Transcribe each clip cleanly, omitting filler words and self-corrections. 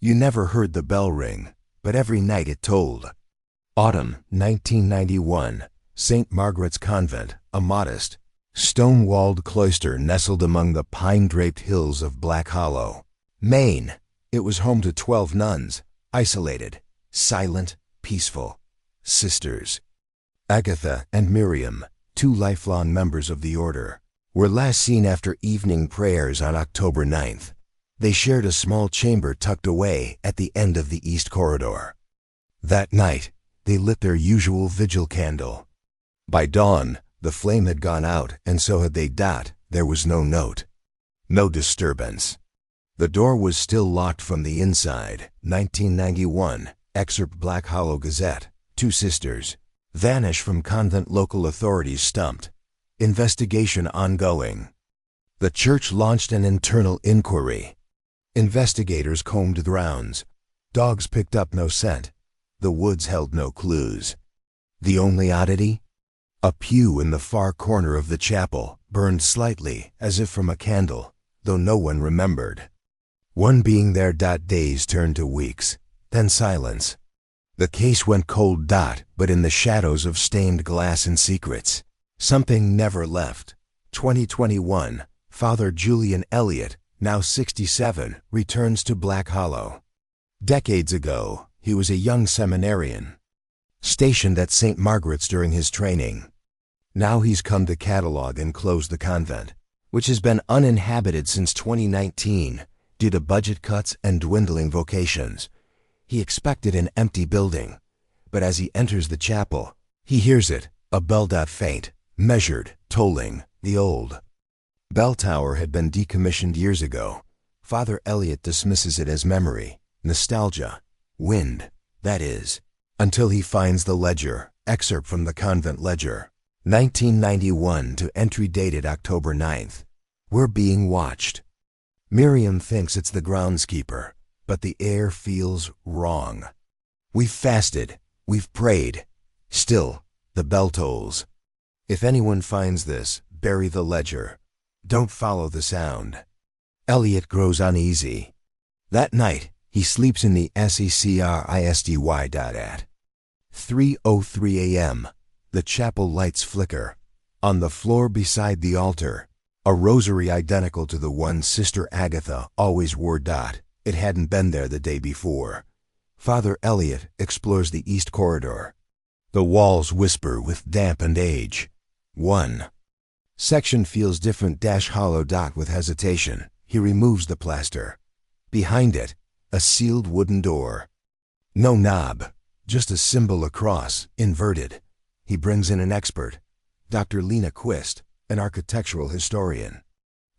You never heard the bell ring, but every night it tolled. Autumn 1991, St. Margaret's Convent, a modest, stone-walled cloister nestled among the pine-draped hills of Black Hollow, Maine. It was home to 12 nuns, isolated, silent, peaceful, sisters. Agatha and Miriam, 2 lifelong members of the order, were last seen after evening prayers on October 9th. They shared a small chamber tucked away at the end of the east corridor. That night, they lit their usual vigil candle. By dawn, the flame had gone out, and so had they. There was no note. No disturbance. The door was still locked from the inside. 1991, excerpt Black Hollow Gazette. 2 sisters vanish from convent. Local authorities stumped. Investigation ongoing. The church launched an internal inquiry. Investigators combed the grounds. Dogs picked up no scent. The woods held no clues. The only oddity? A pew in the far corner of the chapel burned slightly, as if from a candle, though no one remembered. One being there. Days turned to weeks, then silence. The case went cold. But in the shadows of stained glass and secrets, something never left. 2021, Father Julian Elliott, now 67, returns to Black Hollow. Decades ago, he was a young seminarian, stationed at St. Margaret's during his training. Now he's come to catalog and close the convent, which has been uninhabited since 2019 due to budget cuts and dwindling vocations. He expected an empty building, but as he enters the chapel, he hears it, a bell. Faint, measured, tolling. The old bell tower had been decommissioned years ago. Father Elliott dismisses it as memory, nostalgia, wind, that is, until he finds the ledger. Excerpt from the convent ledger. 1991 to entry dated October 9th. We're being watched. Miriam thinks it's the groundskeeper, but the air feels wrong. We've fasted, we've prayed. Still, the bell tolls. If anyone finds this, bury the ledger. Don't follow the sound. Elliot grows uneasy. That night, he sleeps in the secristy. At 3:03 a.m., the chapel lights flicker. On the floor beside the altar, a rosary identical to the one Sister Agatha always wore. It hadn't been there the day before. Father Elliott explores the east corridor. The walls whisper with damp and age. One section feels different. Hollow. With hesitation, he removes the plaster. Behind it, a sealed wooden door. No knob, just a symbol across, inverted. He brings in an expert, Dr. Lena Quist, an architectural historian.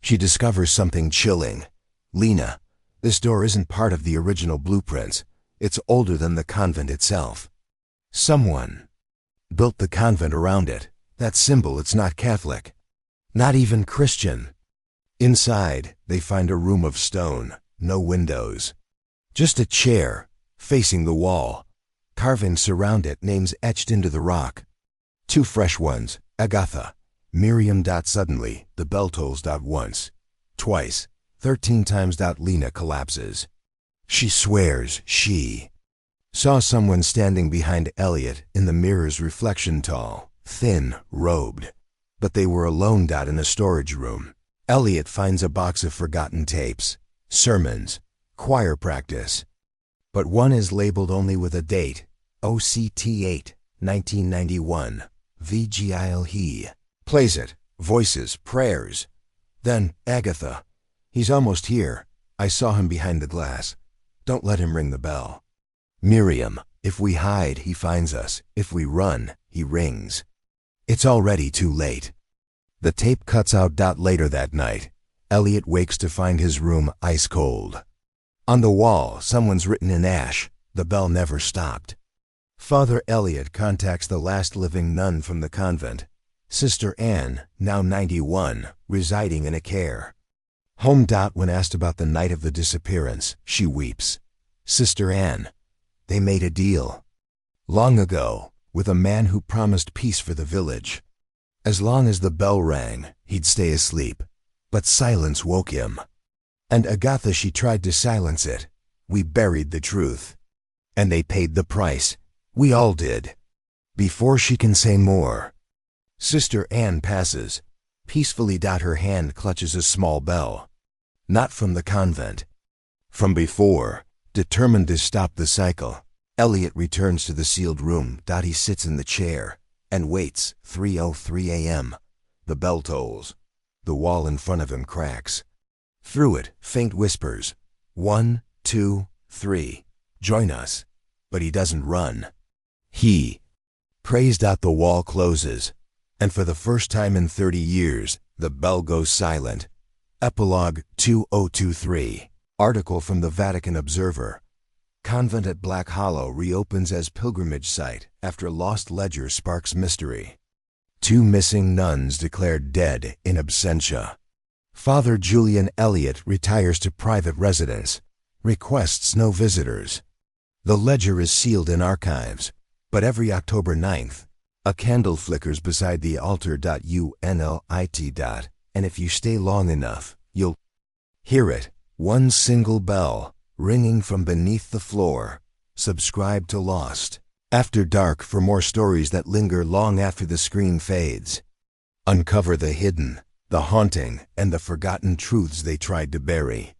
She discovers something chilling. Lena, this door isn't part of the original blueprints. It's older than the convent itself. Someone built the convent around it. That symbol, it's not Catholic. Not even Christian. Inside, they find a room of stone, no windows. Just a chair, facing the wall. Carvings surround it, names etched into the rock. 2 fresh ones, Agatha, Miriam. Suddenly, the bell tolls. Once, twice, 13 times. Lena collapses. She swears she saw someone standing behind Elliot in the mirror's reflection, tall, thin, robed. But they were alone. In a storage room. Elliot finds a box of forgotten tapes, sermons, choir practice. But one is labeled only with a date, OCT 8, 1991, VGIL. He plays it, voices, prayers. Then, Agatha. He's almost here. I saw him behind the glass. Don't let him ring the bell. Miriam. If we hide, he finds us. If we run, he rings. It's already too late. The tape cuts out. Later that night, Elliot wakes to find his room ice cold. On the wall, someone's written in ash, the bell never stopped. Father Elliot contacts the last living nun from the convent, Sister Anne, now 91, residing in a care home. When asked about the night of the disappearance, she weeps. Sister Anne, they made a deal long ago with a man who promised peace for the village. As long as the bell rang, he'd stay asleep. But silence woke him. And Agatha, she tried to silence it. We buried the truth. And they paid the price. We all did. Before she can say more, Sister Anne passes. Peacefully. Her hand clutches a small bell. Not from the convent. From before, determined to stop the cycle. Elliot returns to the sealed room. He sits in the chair and waits. 3:03 a.m. The bell tolls. The wall in front of him cracks. Through it, faint whispers. 1, 2, 3. Join us. But he doesn't run. He prays. The wall closes. And for the first time in 30 years, the bell goes silent. Epilogue 2023. Article from the Vatican Observer. Convent at Black Hollow reopens as pilgrimage site after lost ledger sparks mystery. 2 missing nuns declared dead in absentia. Father Julian Elliot retires to private residence. Requests no visitors. The ledger is sealed in archives, but every October 9th, a candle flickers beside the altar. UNLIT. And if you stay long enough, you'll hear it. One single bell, ringing from beneath the floor. Subscribe to Lost After Dark for more stories that linger long after the screen fades. Uncover the hidden, the haunting, and the forgotten truths they tried to bury.